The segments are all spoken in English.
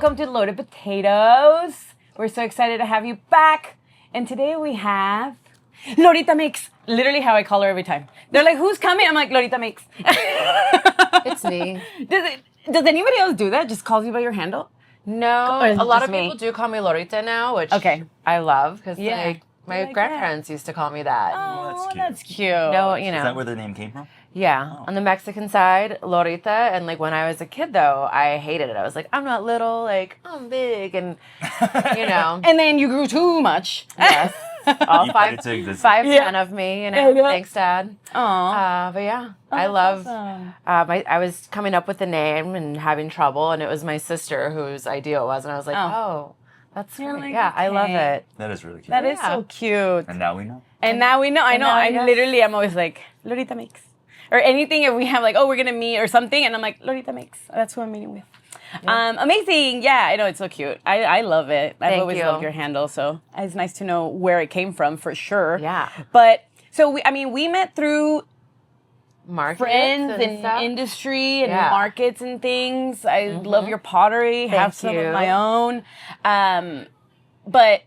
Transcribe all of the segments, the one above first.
welcome to Loaded Potatoes. We're so excited to have you back. And today we have Loritamakes. Literally how I call her every time. They're like, who's coming? I'm like, Loritamakes. It's me. Does anybody else do that? Just calls you by your handle? No, a lot of people do call me Lorita now, which I love because my grandparents used to call me that. Oh, that's cute. No, you know. Is that where the name came from? Yeah, on the Mexican side, Lorita, and like when I was a kid though, I hated it. I was like, I'm not little, like I'm big, and you know. And then you grew too much. Yes, all 5'10" of me, you know. Thanks, Dad. Aww. But yeah, I love. awesome. I was coming up with the name and having trouble, and it was my sister whose idea it was, and I was like, oh, that's great. like, yeah, I love it. That is really cute. That is so cute. And now we know. And now we know. I know. I literally, I'm always like, Loritamakes. Or anything if we have like, oh, we're going to meet or something. And I'm like, Loritamakes. That's who I'm meeting with. Yeah. Amazing. Yeah, I know. It's so cute. I love it. I've always loved your handle. So it's nice to know where it came from for sure. Yeah. But so, we met through markets friends and industry and markets and things. I love your pottery. Have some of my own. But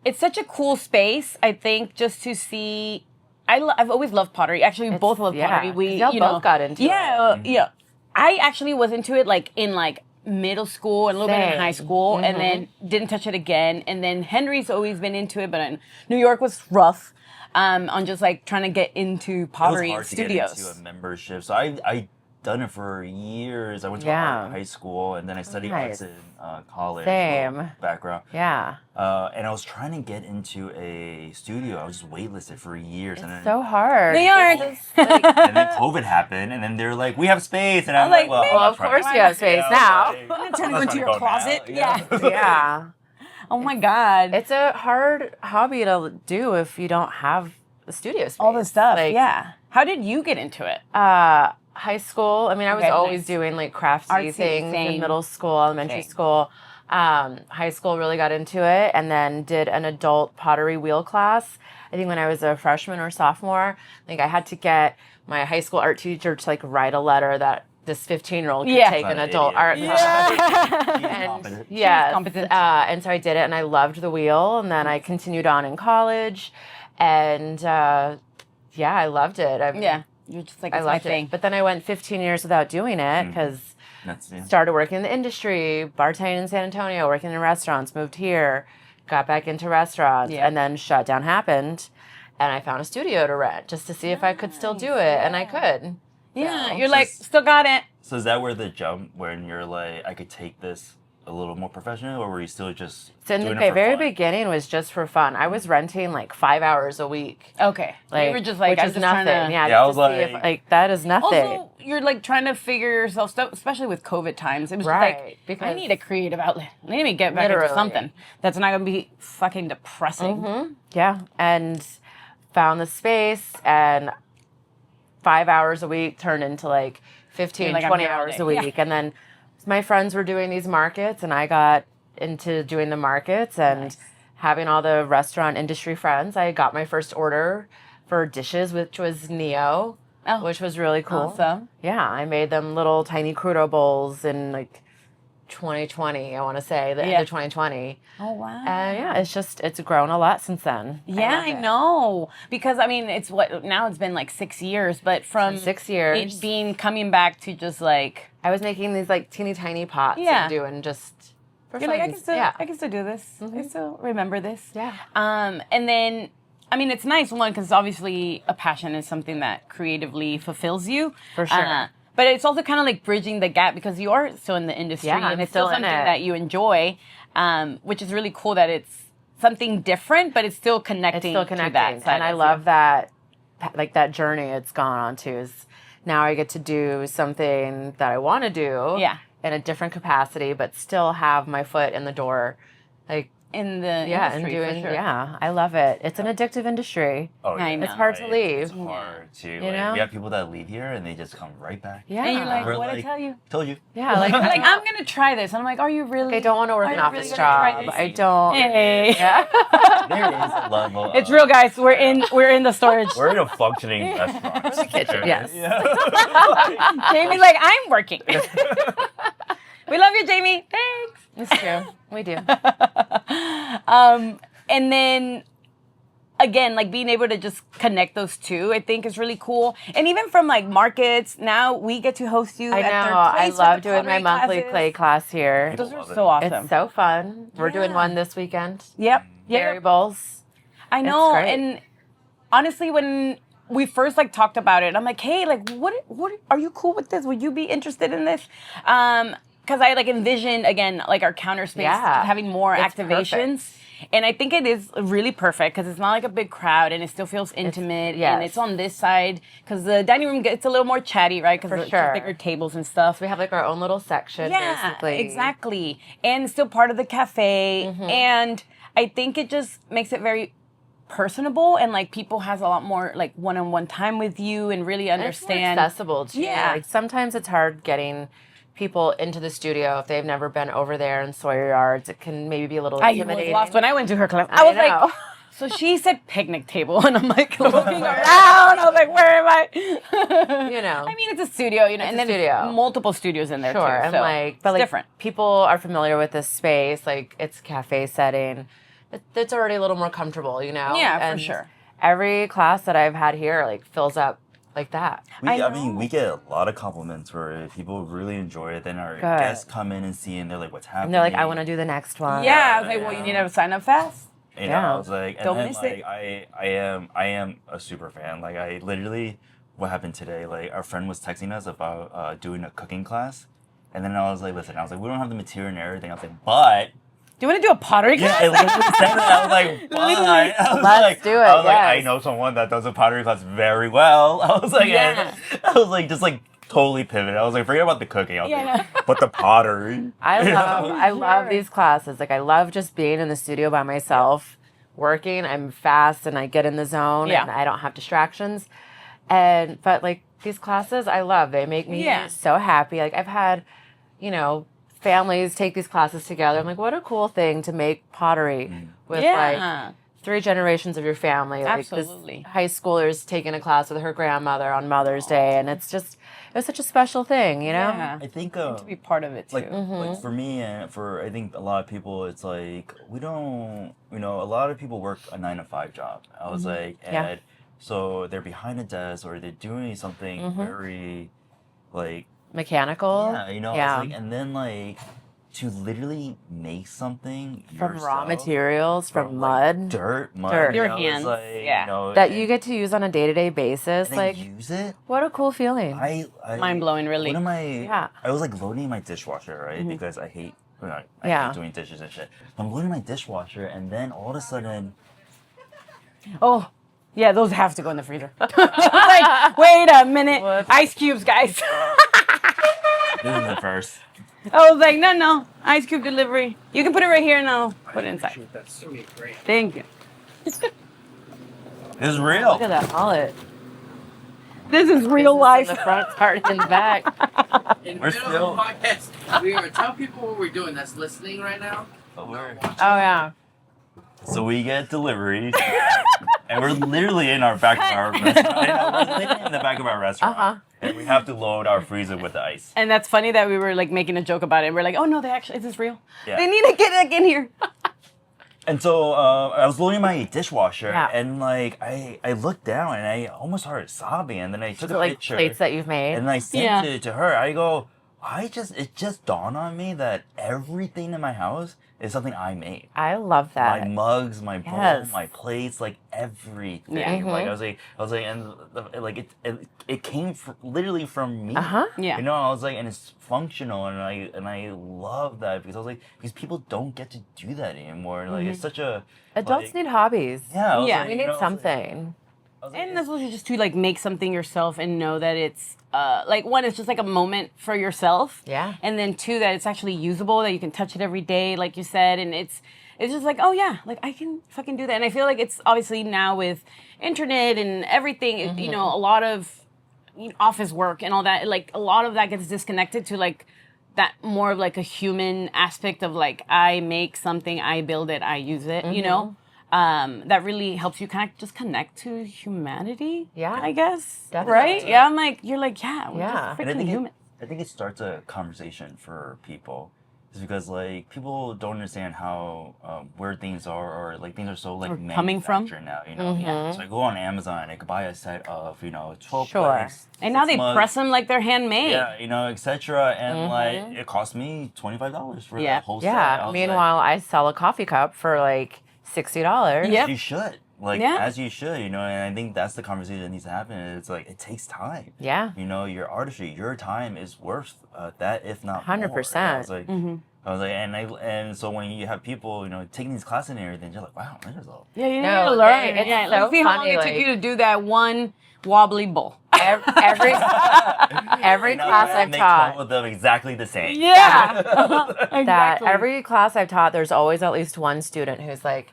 it's such a cool space, I think, just to see. I've always loved pottery. Actually, we both love pottery. We both got into it. Yeah. I actually was into it in middle school and a little bit in high school, and then didn't touch it again. And then Henry's always been into it, but New York was rough on just trying to get into pottery it was hard studios. To get into a membership. So I done it for years. I went to art in high school, and then I studied arts in college. Same background. Yeah. And I was trying to get into a studio. I was just waitlisted for years. It's so hard. They are. And then COVID happened, and then they're like, "We have space," and I'm like, "Well, of course you have space now." I'm gonna turn it into your closet. Yeah. Oh my God. It's a hard hobby to do if you don't have a studio space. All the stuff. How did you get into it? High school. I mean, I was always doing crafty things in middle school, elementary school. High school really got into it, and then did an adult pottery wheel class. I think when I was a freshman or sophomore, I had to get my high school art teacher to write a letter that this 15-year-old could take an adult art class. And so I did it, and I loved the wheel, and then I continued on in college, and I loved it. You're just I loved it. But then I went 15 years without doing it because started working in the industry, bartending in San Antonio, working in restaurants, moved here, got back into restaurants, and then shutdown happened, and I found a studio to rent just to see if I could still do it, and I could. Yeah, so, you're still got it. So is that where the jump, when you're like, I could take this a little more professional, or were you still just in the very beginning was just for fun. I was renting 5 hours a week. Okay, you were just which is nothing. I was like, that is nothing. Also, you're trying to figure yourself stuff, especially with COVID times. It was because I need a creative outlet. Let me get back into something that's not going to be fucking depressing. Yeah, and found the space, and 5 hours a week turned into 15, 20 hours a week, and then my friends were doing these markets, and I got into doing the markets and having all the restaurant industry friends. I got my first order for dishes, which was Neo, which was really cool. Awesome. Yeah, I made them little tiny crudo bowls in 2020, I want to say, the end of 2020. Oh, wow. It's grown a lot since then. Yeah, I know. Because, now it's been 6 years, but from 6 years, it being coming back to just I was making these teeny tiny pots and doing just for fun. I can still do this. I can still remember this. Yeah. And then, it's nice, one, because obviously a passion is something that creatively fulfills you. For sure. But it's also kind of bridging the gap because you are still in the industry and it's still something that you enjoy, which is really cool that it's something different, but it's still connecting. To that side. And I love that, that journey it's gone on to is now I get to do something that I want to do in a different capacity, but still have my foot in the door, in the industry, and doing for sure. I love it. It's an addictive industry. Oh, yeah. I know. It's hard to leave. It's hard to. You know? We have people that leave here and they just come right back. Yeah. And you're like, what'd I tell you? Told you. Yeah. I'm going to try this. And I'm like, are you really? I don't want to work an office job. I don't. Hey. Yeah. There is a level. It's real, guys. We're in the storage. We're in a functioning restaurant. The kitchen, yes. Yeah. Jamie's like, I'm working. We love you, Jamie. Thanks. It's true. We do. And then again, like being able to just connect those two, I think is really cool. And even from like markets, now we get to host you I at their know. I place love with the doing my pottery monthly classes. clay class here. Those are so awesome. It's so fun. We're doing one this weekend. Yep. Berry bowls. I know. It's great. And honestly, when we first like talked about it, I'm like, hey, like, what are you cool with this? Would you be interested in this? Because I like envisioned again, like our counter space having more activations. Perfect. And I think it is really perfect because it's not like a big crowd and it still feels intimate. And it's on this side because the dining room gets a little more chatty, right? Because it's bigger tables and stuff. We have like our own little section, basically. Exactly. And still part of the cafe. And I think it just makes it very personable and like people has a lot more like one-on-one time with you and really understand. And it's more accessible too. Yeah. Like sometimes it's hard getting people into the studio if they've never been over there in Sawyer Yards. It can maybe be a little intimidating. I was lost when I went to her class. I was like, so she said picnic table, and I'm like looking around. I was like, where am I? You know, I mean, it's a studio, you know, and then multiple studios in there too. And so like, but like different. People are familiar with this space. Like it's cafe setting. It's already a little more comfortable, you know. Yeah, for sure. Every class that I've had here like fills up like that. I mean, we get a lot of compliments where people really enjoy it. Then our guests come in and see, and they're like, "What's happening?" And they're like, "I want to do the next one." Yeah, I was like, "Well, you need to sign up fast." You know, I was like, and then like, I am a super fan. Like, I literally, what happened today? Like, our friend was texting us about doing a cooking class, and then I was like, "Listen," I was like, "We don't have the material and everything." I was like, "But." Do you want to do a pottery class? Yeah, I literally said that. I was like, why? Let's do it. I was like, I know someone that does a pottery class very well. I was like, I was like, just like totally pivot. I was like, forget about the cooking. I was like, but the pottery. I love these classes. Like, I love just being in the studio by myself, working. I'm fast and I get in the zone and I don't have distractions. But like these classes, I love. They make me so happy. Like I've had, you know, families take these classes together. I'm like, what a cool thing to make pottery with like 3 generations of your family. Absolutely. Like this high schooler's taking a class with her grandmother on Mother's Day, and it was such a special thing, you know? Yeah. I think to be part of it too. Like for me and for I think a lot of people, it's like we don't, you know, a lot of people work a 9-to-5 job. I was like, and so they're behind a desk or they're doing something very like mechanical. Yeah, you know, I was like, and then like to literally make something from yourself, raw materials, from like, mud, dirt, your hands, like, you know, that you get to use on a day-to-day basis. Like use it. What a cool feeling! I mind blowing, really. One of my, I was like loading my dishwasher, right? Because I hate, I hate doing dishes and shit. I'm loading my dishwasher, and then all of a sudden, yeah, those have to go in the freezer. Like, wait a minute, ice cubes, guys. This is the first. I was like, no, ice cube delivery. You can put it right here and I'll put it inside. Shoot, that's so great. Thank you. This is real. Look at that mullet. This is real life. In the front part and the back. In the middle of the podcast, we are tell people what we're doing that's listening right now. Oh yeah. So we get delivery, and we're literally in our back of our restaurant. We're literally in the back of our restaurant, and we have to load our freezer with the ice. And that's funny that we were like making a joke about it. And we're like, oh no, is this real? Yeah. They need to get it in here. And so I was loading my dishwasher, and like I looked down, and I almost started sobbing. And then I took a picture, plates that you've made, and I sent it to her. I go, it just dawned on me that everything in my house is something I made. I love that. My mugs, my bowl, my plates, like everything. Yeah. Like I was like, and like it came literally from me. Yeah. You know, I was like, and it's functional, and I love that because people don't get to do that anymore. Like it's such a adults need hobbies. Yeah. We need something. And that's also just to like make something yourself and know that it's like one, it's just like a moment for yourself. Yeah. And then 2, that it's actually usable, that you can touch it every day, like you said, and it's just like, oh yeah, like I can fucking do that. And I feel like it's obviously now with internet and everything, you know, a lot of office work and all that, like a lot of that gets disconnected to like that more of like a human aspect of like I make something, I build it, I use it, you know. That really helps you kind of just connect to humanity. Yeah, I guess. Definitely. Right? Yeah, I'm like, you're like, we're just freaking human. I think it starts a conversation for people. is because like people don't understand how where things are, or like things are so like coming from now. You know, so I go on Amazon, I could buy a set of 12 Sure. plates, and now they mugs, press them like they're handmade. Yeah, etc. And like it cost me $25 for that whole set. Yeah. Meanwhile, I sell a coffee cup for like $60. Yep. You should. Like, as you should, and I think that's the conversation that needs to happen. It's like, it takes time. Yeah. Your artistry, your time is worth that, if not 100%. more. I was like, and so when you have people, taking these classes and everything, you're like, wow, there's a... Yeah, you need to learn. It's so let's see how long funny, it took you to do that one wobbly bowl. Every class I've taught, 12 of them exactly the same. Yeah. Exactly. That every class I've taught, there's always at least one student who's like,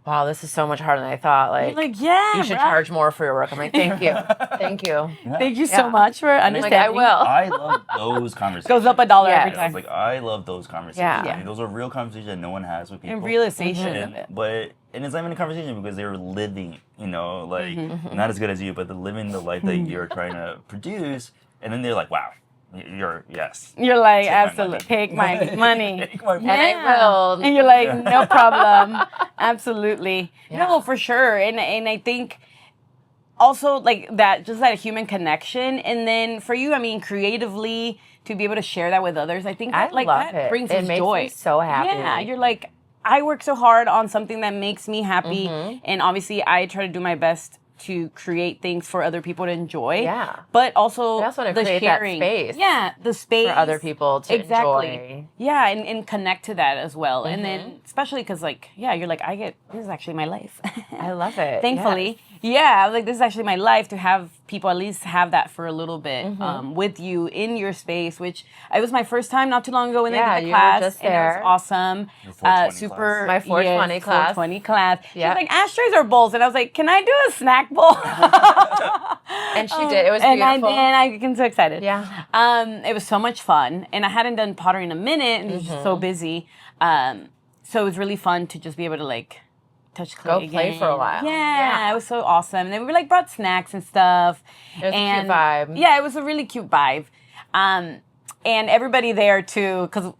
wow, this is so much harder than I thought. Like, yeah, you should charge more for your work. I'm like, thank you. Thank you. Yeah. Thank you so much for understanding. I will. I love those conversations. Goes up $1 every time. Like, I love those conversations. Yeah. I mean, those are real conversations that no one has with people. And realization. And it's not even a conversation because they're living, not as good as you, but they're living the life that you're trying to produce. And then they're like, wow. You're like, absolutely, take my money. Take my money. And I will. And you're like, no problem. Absolutely. Yeah. No, for sure. And I think also like that, just that human connection. And then for you, I mean, creatively to be able to share that with others, I think that, that brings us joy. It makes me so happy. Yeah, you're like, I work so hard on something that makes me happy. And obviously I try to do my best to create things for other people to enjoy. Yeah. But also want to the create sharing. that space. Yeah, the space. For other people to enjoy. Yeah, and connect to that as well. And then, especially because, like, you're like, this is actually my life. I love it. Thankfully. Yes. Yeah, I was like, this is actually my life, to have people at least have that for a little bit with you in your space, which it was my first time not too long ago when they did the class. Just there. And it was awesome. Your 420 super. class. My 420 class. 420 class. She Yeah. was like, ashtrays or bowls? And I was like, can I do a snack bowl? And she did. It was beautiful. And I get so excited. Yeah. It was so much fun. And I hadn't done pottery in a minute and was just so busy. So it was really fun to just be able to like touch clay Go play again. for a while. Yeah, it was so awesome. And then we like brought snacks and stuff. It was a cute vibe. Yeah, it was a really cute vibe. And everybody there too, because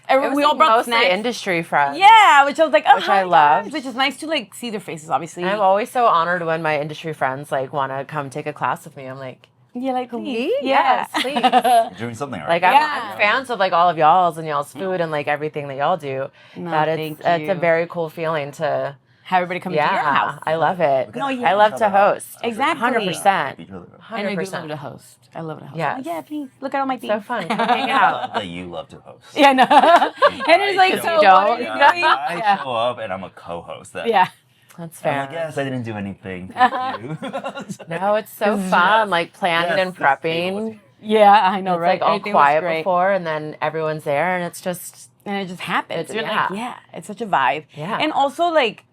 we all brought mostly snacks. industry friends. Yeah, which I was like, oh, Which I hi, loved. guys, which is nice to like see their faces, obviously. I'm always so honored when my industry friends like want to come take a class with me. I'm like, yeah, like please? Yeah. Yes, please. You're doing something right. Like I'm fans of like all of y'all's and y'all's food and like everything that y'all do. No, it's a very cool feeling to have everybody come to your house. I love it. No, yeah. I love to host. Exactly. 100%. And I do love to host. I love to host. Yeah. Oh, yeah, please look at all my things. So fun. Come hang out. That you love to host. Yeah, no. Henry's like, so you don't. what are you doing? I show up and I'm a co-host. Yeah. That's fair. I'm like, yes, I didn't do anything. Thank you. No, it's so fun, like planning and prepping. Yeah, I know, It's right? like all Everything was quiet great. before, and then everyone's there, and it's just And it just happens. You're yeah. like, it's such a vibe. Yeah. And also, like,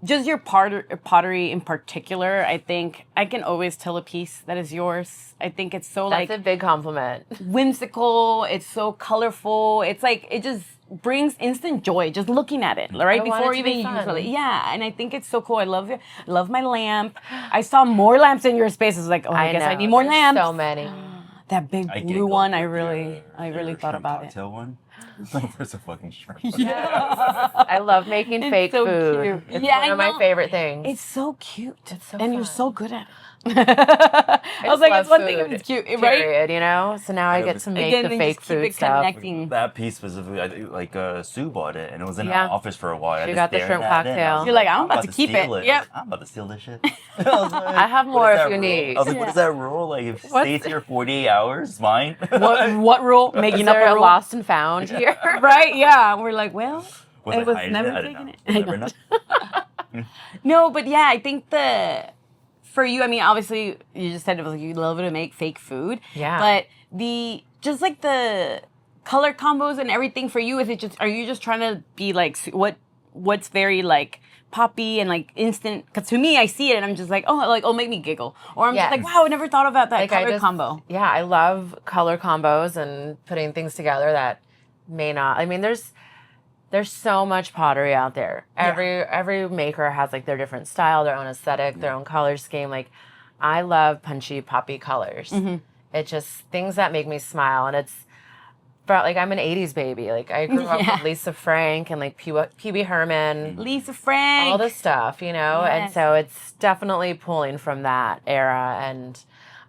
just your pottery in particular, I think I can always tell a piece that is yours. I think it's so, that's a big compliment. whimsical. It's so colorful. It's like, it just brings instant joy just looking at it, right? I want Before it to be even fun. usually. Yeah, and I think it's so cool. I love my lamp. I saw more lamps in your space. I was like, I guess I need more There's lamps. So many. That big I blue giggled one, with I your really thought about it. cocktail one. Like, there's a fucking shrimp. I love making fake so food. cute. It's Yeah, one I of my know. favorite things. It's so cute. It's so and you're fun. so good at it. I was like, it's one thing if it's cute, right? Period, you know? So now I get to make Again, the then fake just keep food it stuff. connecting. That piece specifically, I think, like Sue bought it, and it was in Yeah. her office for a while. I She just got the stared shrimp at it, and I cocktail. was You're like, I'm about to keep steal it. Yep. I'm about to steal this shit. I was like, I have what more is if that you rule? need. I was like, what is that rule? Like, if it stays here 48 hours, it's mine. What rule? Is Making up there a a rule? lost and found here? Right? Yeah. We're like, well, Was it I was hiding never it? I didn't taken know. it. We'll I never know. know. No, but yeah, I think for you, I mean, obviously, you just said it was like you love to make fake food. Yeah. But just like the color combos and everything for you, are you just trying to be like, what's very like poppy and like instant? Because to me, I see it and I'm just like, oh, make me giggle. Or I'm just like, wow, I never thought about that color combo. Yeah, I love color combos and putting things together that may not. I mean, there's so much pottery out there. Every maker has like their different style, their own aesthetic, their own color scheme. Like, I love punchy, poppy colors. It's just things that make me smile, and but like I'm an 80s baby. Like I grew up with Lisa Frank and like Pee Wee Herman. Lisa Frank. All this stuff, you know? Yes. And so it's definitely pulling from that era. And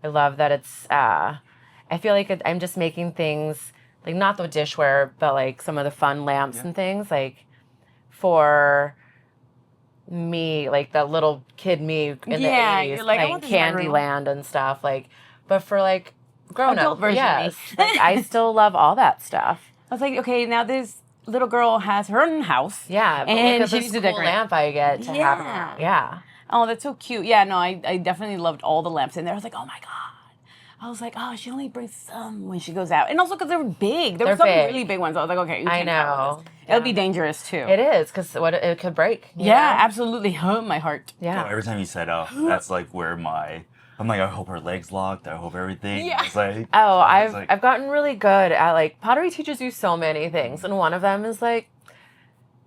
I love that it's, I feel like I'm just making things, like not the dishware, but like some of the fun lamps and things, like for me, like that little kid me in the 80s, you're like, playing Candyland and stuff. Like, but for like, grown up version yes. of me. Like, I still love all that stuff. I was like, okay, now this little girl has her own house. Yeah, but and look at this cool lamp I get to have around. Yeah. Oh, that's so cute. Yeah, no, I definitely loved all the lamps in there. I was like, oh my God. I was like, oh, she only brings some when she goes out. And also because they were big. There were some really big ones. I was like, okay, you can't travel with this. It'll be dangerous too. It is, because it could break. Yeah, absolutely. Oh, my heart. Yeah. Oh, every time you said, oh, that's like where I'm like, I hope her leg's locked. I hope everything. Yeah. It's like, I've gotten really good at like, pottery teaches you so many things. And one of them is like,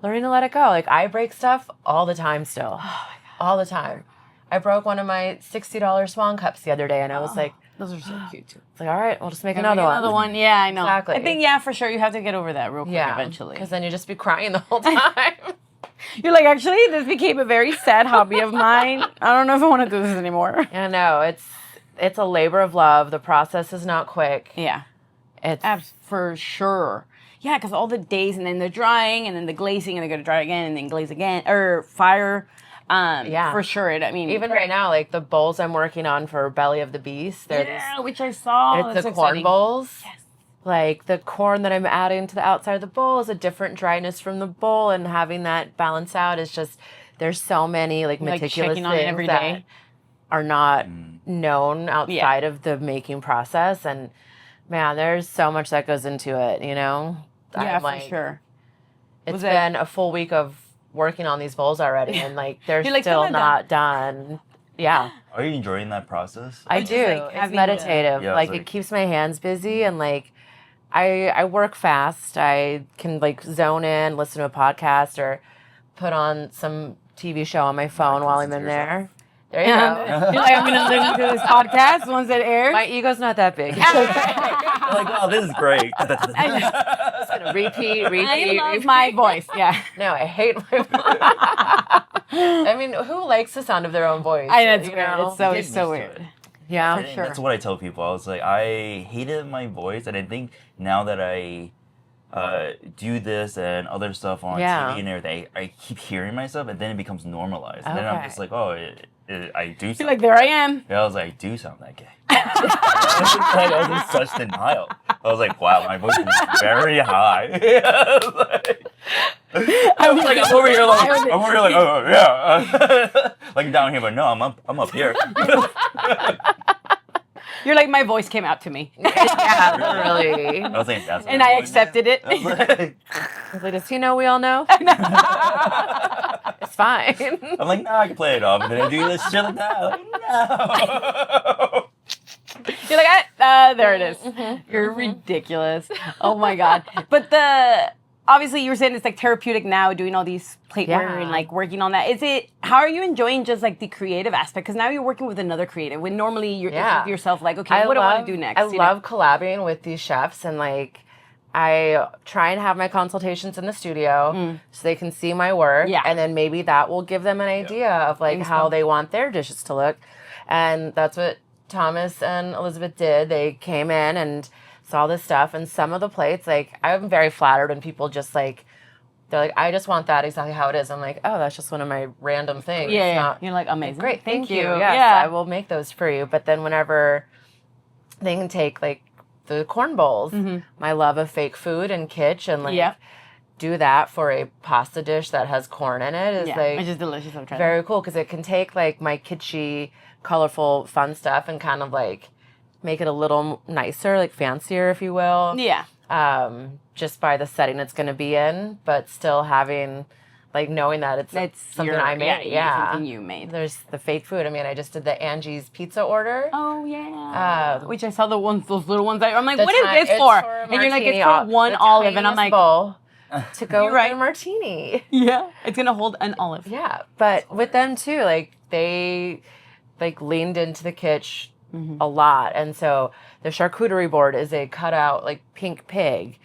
learning to let it go. Like I break stuff all the time still. Oh my God. All the time. I broke one of my $60 swan cups the other day and I was like, those are so cute too. It's like, all right, we'll just make another one. Another one. Yeah, I know. Exactly. I think, for sure, you have to get over that real quick eventually. Because then you just be crying the whole time. You're like, actually, this became a very sad hobby of mine. I don't know if I want to do this anymore. I know. It's a labor of love. The process is not quick. Yeah. It's for sure. Yeah, because all the days and then the drying and then the glazing and they're going to dry again and then glaze again or fire. For sure. Even right now, like the bowls I'm working on for Belly of the Beast. Which I saw. It's the corn bowls. Yes. Like the corn that I'm adding to the outside of the bowl is a different dryness from the bowl, and having that balance out is just, there's so many like meticulous things on it every day that are not known outside of the making process. And man, there's so much that goes into it, you know? Yeah, for sure. It's been a full week of working on these bowls already, and like they're still not done. Yeah. Are you enjoying that process? I do. It's meditative. Like it keeps my hands busy, and like I work fast. I can like zone in, listen to a podcast, or put on some TV show on my phone while I'm in there. There you go. You're like, I'm going to listen to this podcast once it airs. My ego's not that big. Like, wow, this is great. Just gonna repeat. I love my voice. Yeah. No, I hate my voice. I mean, who likes the sound of their own voice? It's weird. It's so weird. Yeah, for sure. That's what I tell people. I was like, I hated my voice, and I think now that I do this and other stuff on TV and everything, I keep hearing myself, and then it becomes normalized. And then I'm just like, oh, I do sound. You're like, there I am. Yeah, I was like, I do sound that gay. I was in such denial. I was like, wow, my voice is very high. I was like, I'm over here like, oh yeah, like down here, but no, I'm up here. You're like, my voice came out to me. Yeah, really. I was like, that's. And I accepted it. I was like, does he know we all know? It's fine. I'm like, no, I can play it off, and then I do this shit like that. I'm like, no. You're like, there it is. You're ridiculous. Oh my God. But obviously you were saying it's like therapeutic now, doing all these plateware and like working on that. How are you enjoying just like the creative aspect? Because now you're working with another creative when normally you're yourself like, okay, what do I want to do next? I love collabing with these chefs, and like I try and have my consultations in the studio so they can see my work. Yeah. And then maybe that will give them an idea of like how they want their dishes to look. And that's what Thomas and Elizabeth did. They came in and saw this stuff, and some of the plates, like, I'm very flattered when people just like, they're like, I just want that exactly how it is. I'm like, oh, that's just one of my random things. Yeah. You're like, amazing. Great, thank you. Yes, I will make those for you. But then whenever they can take like the corn bowls, my love of fake food and kitsch, and like do that for a pasta dish that has corn in it is like, which is delicious. I'm trying very cool, because it can take like my kitschy, colorful, fun stuff and kind of like make it a little nicer, like fancier, if you will. Yeah. Just by the setting it's going to be in, but still having, like, knowing that it's something I made. Yeah, something you made. There's the fake food. I mean, I just did the Angie's pizza order. Oh, yeah. Which I saw those little ones. I'm like, what is this for? And you're like, it's for one olive. And I'm like, bowl to go with a martini. Yeah. It's going to hold an olive. Yeah. But with them, too, like, they, like, leaned into the kitsch a lot. And so the charcuterie board is a cutout like pink pig.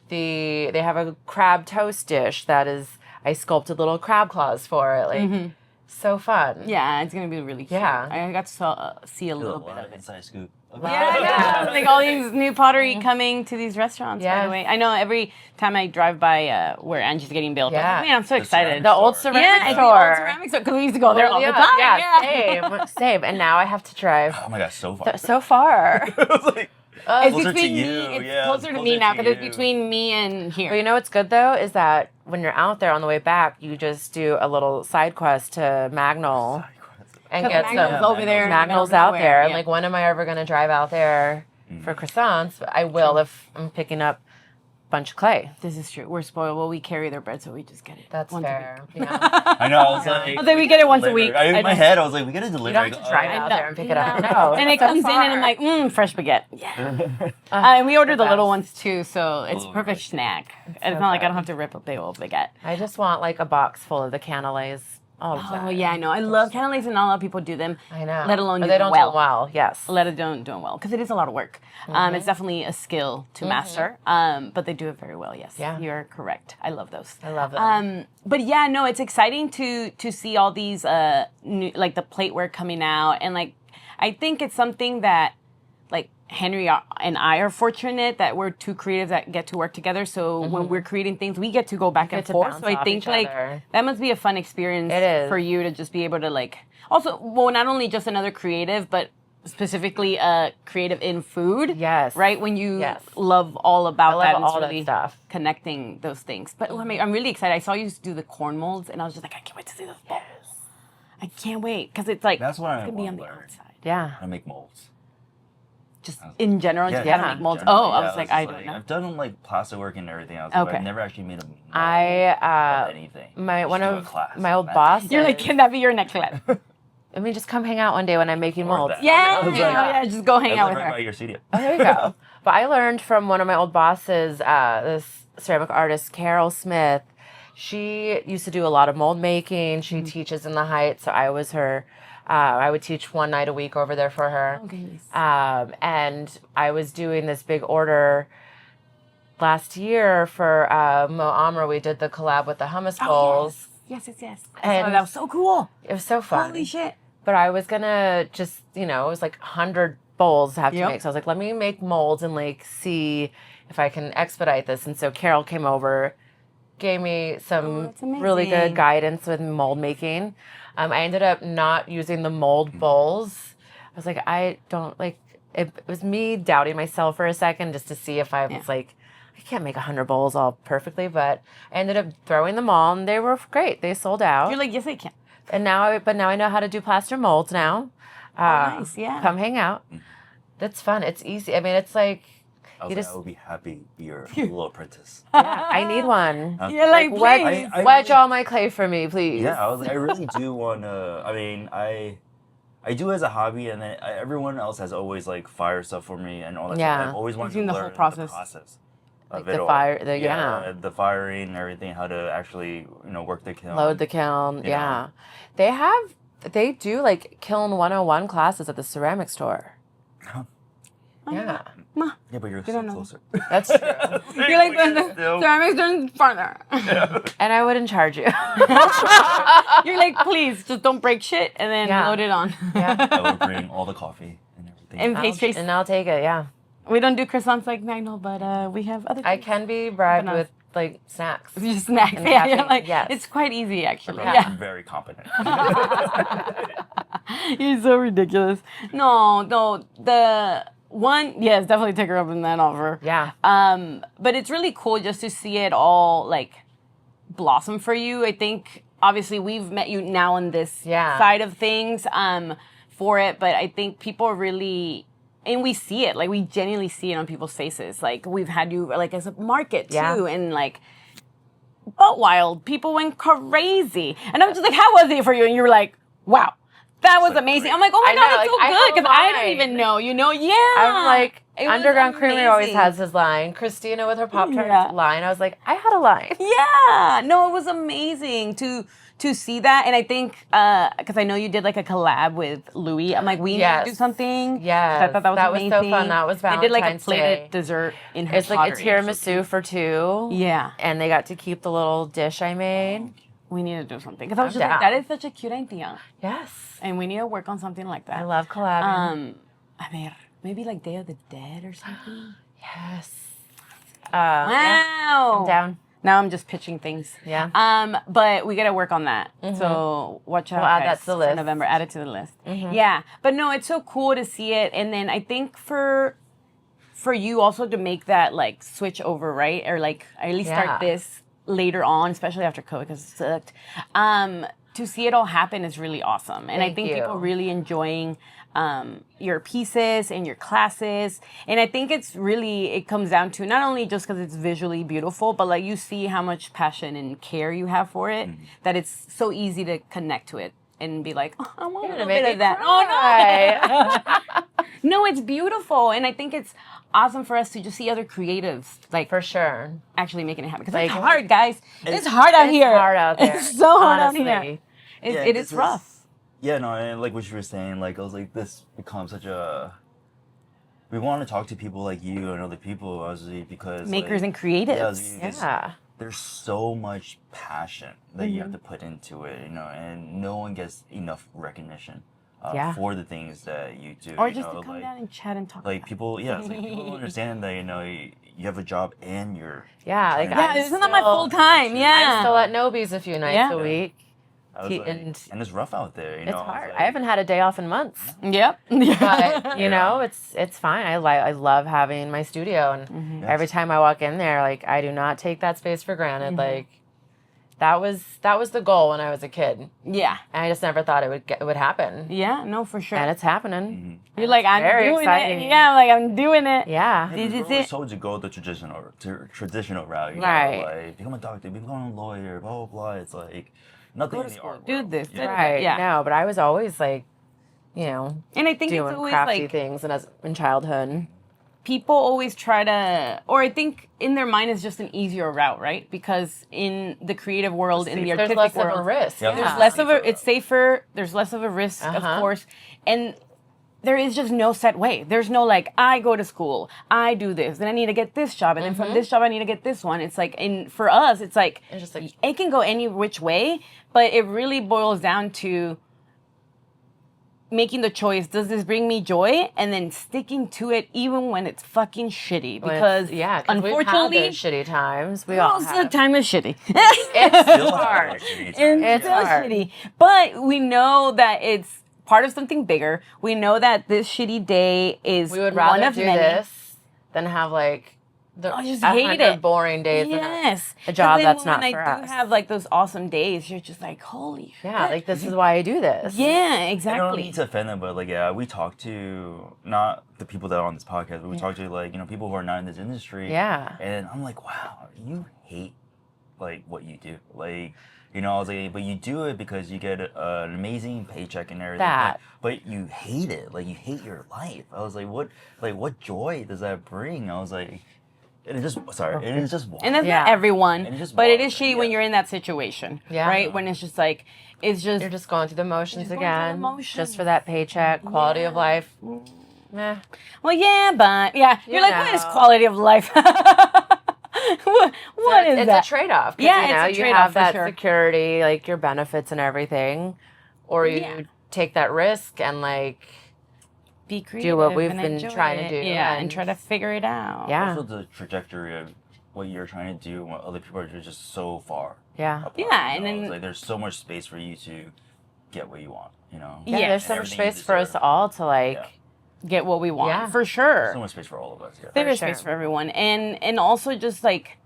They have a crab toast dish that is, I sculpted little crab claws for it. Like, so fun. Yeah, it's going to be really cute. Yeah. I got to see a little bit of it. Inside scoop. Yeah. Like all these new pottery coming to these restaurants, by the way. I know every time I drive by where Angie's getting built, I'm like, man, I'm so excited. The old ceramic store. The old ceramic store, because we used to go there all the time. Yeah, same. And now I have to drive. Oh my gosh, so far. So far. It's like, it's closer between to me. you. It's closer to me now because it's between me and here. But you know what's good though is that when you're out there on the way back, you just do a little side quest to Magnol and get some over there. Magnol's out there. And like, when am I ever going to drive out there for croissants? I will if I'm picking up a bunch of clay. This is true. We're spoiled. Well, we carry their bread, so we just get it. That's fair. Yeah. I know. I was like, we get it once a week. In my head, I was like, we got to deliver. You don't have to drive out there and pick it up. No. And it comes in, and I'm like, fresh baguette. Yeah. And we order the little ones too, so it's a perfect snack. And it's not like I don't have to rip a big old baguette. I just want like a box full of the cannelés. Oh yeah, I know. I love cannelés, and not a lot of people do them. I know. Let alone they don't do them well. Yes. Let alone doing well, because it is a lot of work. It's definitely a skill to master. But they do it very well. Yes. Yeah. You're correct. I love those. I love them. But yeah, no, it's exciting to see all these new, like the plateware coming out, and like I think it's something that like Henry and I are fortunate that we're two creatives that get to work together. So when we're creating things, we get to go back and forth. So I think like that must be a fun experience for you to just be able to like also, well, not only just another creative, but specifically a creative in food. Yes. Right? When you love all about that. All really that stuff. Connecting those things. But I mean, I'm really excited. I saw you do the corn molds, and I was just like, I can't wait to see those bowls. I can't wait. Because it's like, that's what I want to be on the learn. outside. Yeah. I make molds. Just in general, just how to make molds. Generally, I was like, I don't know. I've done like plastic work and everything else, but I've never actually made a mold of anything. My old boss. You're like, can that be your next class? I mean, just come hang out one day when I'm making molds. Yeah, just go hang out with her. By your studio. Oh, there you go. But I learned from one of my old bosses, this ceramic artist, Carol Smith. She used to do a lot of mold making. She teaches in the Heights, so I was her. I would teach one night a week over there for her. Okay. And I was doing this big order last year for Mo Amra. We did the collab with the hummus bowls. Yes. And that was so cool. It was so fun. Holy shit. But I was going to just, it was like 100 bowls to have to make. So I was like, let me make molds and like see if I can expedite this. And so Carol came over, gave me some really good guidance with mold making. I ended up not using the mold bowls. I was like, I don't like it. It was me doubting myself for a second just to see if I was like, I can't make 100 bowls all perfectly, but I ended up throwing them all and they were great. They sold out. You're like, yes, I can. And now I know how to do plaster molds now. Nice, yeah. Come hang out. That's fun. It's easy. I mean, it's like, I would be happy to be your little apprentice. Yeah, I need one. You're like wedge all my clay for me, please. Yeah, I really do want to. I mean, I do as a hobby, and then everyone else has always like fire stuff for me and all that. Yeah, stuff. I've always wanted to learn the process like of the it all. fire, the firing and everything, how to actually work the kiln, load the kiln. Yeah, they do like kiln 101 classes at the ceramic store. Yeah. Yeah, but you're so closer. That's true. You're like, the ceramics done farther. And I wouldn't charge you. You're like, please, just don't break shit and then load it on. Yeah. I would bring all the coffee and everything. And pastries. And I'll take it, yeah. We don't do croissants like Magnol, but we have other things. I can be bribed with like snacks. Just snacks. It's quite easy actually. I'm very competent. You're so ridiculous. No, the one, yes, definitely take her up in that offer. Yeah. But it's really cool just to see it all like blossom for you. I think obviously we've met you now on this side of things for it, but I think people are really, and we see it, like we genuinely see it on people's faces. Like we've had you like as a market too, and like Butt Wild, people went crazy. And I'm just like, how was it for you? And you were like, wow. That was amazing. I'm like, oh my God, it's so good. Because I don't even know, I'm like, Underground Creamery always has his line. Christina with her Pop-Tarts line. I was like, I had a line. Yeah. No, it was amazing to to see that, and I think because I know you did like a collab with Louis, I'm like, we need to do something. Yeah, I thought that was amazing. So fun. That was Valentine's They did like a plated Day. dessert in her It's like a tiramisu for 2. Yeah, and they got to keep the little dish I made. We need to do something because I was just like, that is such a cute idea. Yes, and we need to work on something like that. I love collabing. I mean, maybe like Day of the Dead or something. Yes. Wow. Yeah, I'm down. Now I'm just pitching things. Yeah. But we gotta work on that. So watch out. We'll add guys, that to the list. for November. Add it to the list. Yeah. But no, it's so cool to see it. And then I think for you also to make that like switch over, right? Or like at least start this later on, especially after COVID because it sucked. To see it all happen is really awesome. And I think people really enjoying your pieces and your classes. And I think it comes down to not only just because it's visually beautiful, but like you see how much passion and care you have for it, that it's so easy to connect to it and be like, oh, I want a little bit of that. Oh, no. No, it's beautiful. And I think it's awesome for us to just see other creatives, like, for sure, actually making it happen. Because it's hard, guys. It's hard out here. It's hard out there. It's so hard out here. It is rough. Yeah, no, and like what you were saying, like I was like, this becomes such a. We want to talk to people like you and other people, obviously, because makers and creatives. Yeah, there's so much passion that you have to put into it, and no one gets enough recognition for the things that you do. Or just to come down and chat and talk. Like people, people understand that you have a job and you're isn't that my full time? Yeah, I'm still at Nobi's a few nights a week. And it's rough out there. It's hard. I haven't had a day off in months. Yep. But it's fine. I love having my studio, and every time I walk in there, like I do not take that space for granted. Like that was the goal when I was a kid. Yeah. And I just never thought it would happen. Yeah. No, for sure. And it's happening. You're like, I'm doing it. Yeah. Like I'm doing it. Yeah. We're told to go the traditional route. Right. Like become a doctor, become a lawyer, blah blah blah. It's like. Nothing in the art do world. this, right? Yeah, no, but I was always like, and I think doing it's always crafty like things, and in childhood, people always try to, or I think in their mind is just an easier route, right? Because in the creative world, in the artistic world, there's less of a risk. Yeah. There's less of it's safer. There's less of a risk, of course, and there is just no set way. There's no like, I go to school, I do this, then I need to get this job, and then from this job I need to get this one. It's like, and for us, it's just like it can go any which way, but it really boils down to making the choice. Does this bring me joy? And then sticking to it even when it's fucking shitty. Because unfortunately, we've had those shitty times. Most of the time is shitty. It's still hard. It's still shitty. But we know that it's part of something bigger. We know that this shitty day is we would rather one of do many. This than have like the just hate it. boring days. Yes, a job that's not for us. When I do have like those awesome days, you're just like, holy shit. Yeah, like this is why I do this. Yeah, exactly. I don't need to offend them, but like, we talk to not the people that are on this podcast, but we talk to like people who are not in this industry. Yeah, and I'm like, wow, you hate like what you do, like. I was like, but you do it because you get an amazing paycheck and everything. But you hate it. Like, you hate your life. I was like, what joy does that bring? I was like, and it's just wild. And that's not everyone, but it is shitty when you're in that situation, right? Yeah. When it's just like, you're just going through the motions again, just for that paycheck, quality of life. Meh. Well, you're like, what is quality of life? what is that? It's a trade-off. Yeah, it's a trade-off. You have that security, like your benefits and everything, or you take that risk and like be creative, do what we've been trying to do, and try to figure it out. Yeah. Also, the trajectory of what you're trying to do and what other people are just so far. Yeah. Apart, and then like there's so much space for you to get what you want. Yeah, there's so much space for us all to like. Get what we want, for sure. There's so much space for all of us. Yeah. There is space for everyone, and also just like,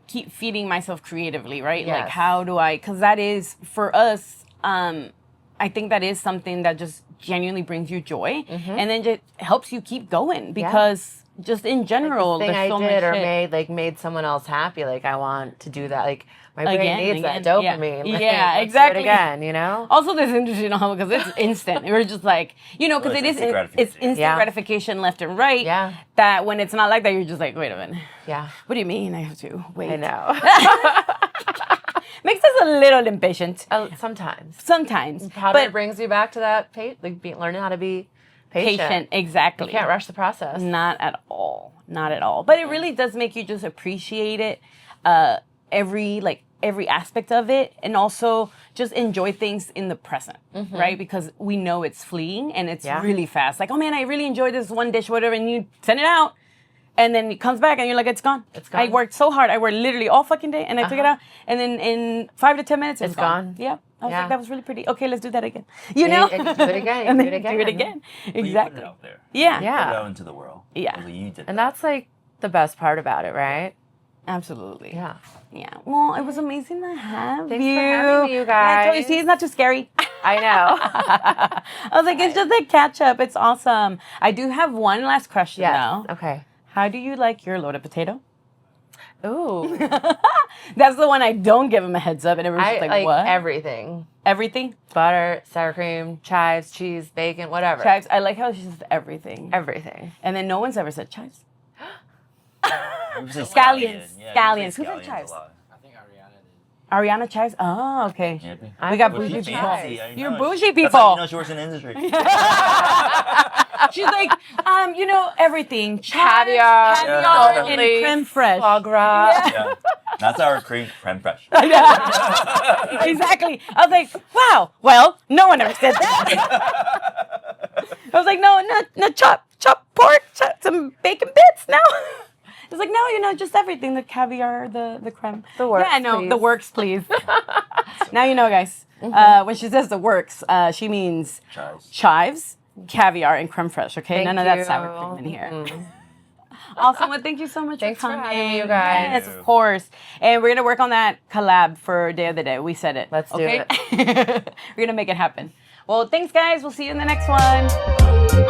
keep feeding myself creatively, right? Yes. Like, how do I? Because that is for us. I think that is something that just genuinely brings you joy, and then just helps you keep going because just in general, like the thing there's so I did much or made someone else happy. Like I want to do that. Like my brain needs that dopamine. Yeah, like, exactly. Let's do it again, Also, this industry, because it's instant. We're just like, because it's instant gratification left and right. Yeah. That when it's not like that, you're just like, wait a minute. Yeah. What do you mean I have to wait? I know. Makes us a little impatient. Sometimes. Sometimes. Pottery brings you back to that, learning how to be patient. Exactly. You can't rush the process. Not at all. Not at all. But it really does make you just appreciate it, every aspect of it, and also just enjoy things in the present, right? Because we know it's fleeting and it's really fast. Like, oh man, I really enjoyed this one dish, whatever, and you send it out, and then it comes back and you're like, it's gone. It's gone. I worked so hard. I worked literally all fucking day, and I took it out, and then in 5 to 10 minutes, it's gone. Yeah. I was like, that was really pretty. Okay, let's do that again. You know? Do it again. And then do it again. Exactly. You put it out there. Yeah. Put it out into the world. Yeah. You did and that's like the best part about it, right? Absolutely. Yeah. Yeah. Well, it was amazing to have Thanks for having me, you guys. I told you, see, it's not too scary. I know. I was like, it's just a catch up. It's awesome. I do have one last question though. Okay. How do you like your loaded potato? Ooh. That's the one I don't give them a heads up, and everyone's like, what? Everything. Everything? Butter, sour cream, chives, cheese, bacon, whatever. Chives. I like how she says everything. Everything. And then no one's ever said chives. Scallions. Scallions. Who said chives? I think Ariana did. Ariana chives? Oh, okay. Yeah. We got Well, bougie she's people. fancy, You're bougie people. That's how you know she works in the industry. She's like, everything. Caviar, and creme fraiche. foie gras. Yeah. That's our creme fraiche. Exactly. I was like, wow. Well, no one ever said that. I was like, no, chop pork, chop some bacon bits. No. It's like, no, just everything. The caviar, the creme. The works, yeah, no, please. the works, please. Now you know, guys. When she says the works, she means chives, caviar, and creme fraiche, okay? None of that sour cream in here. Awesome. Well, thank you so much Thanks for coming. for having me, you guys. Yes, of course. And we're going to work on that collab for Day of the Day. We said it. Let's do it. We're going to make it happen. Well, thanks, guys. We'll see you in the next one.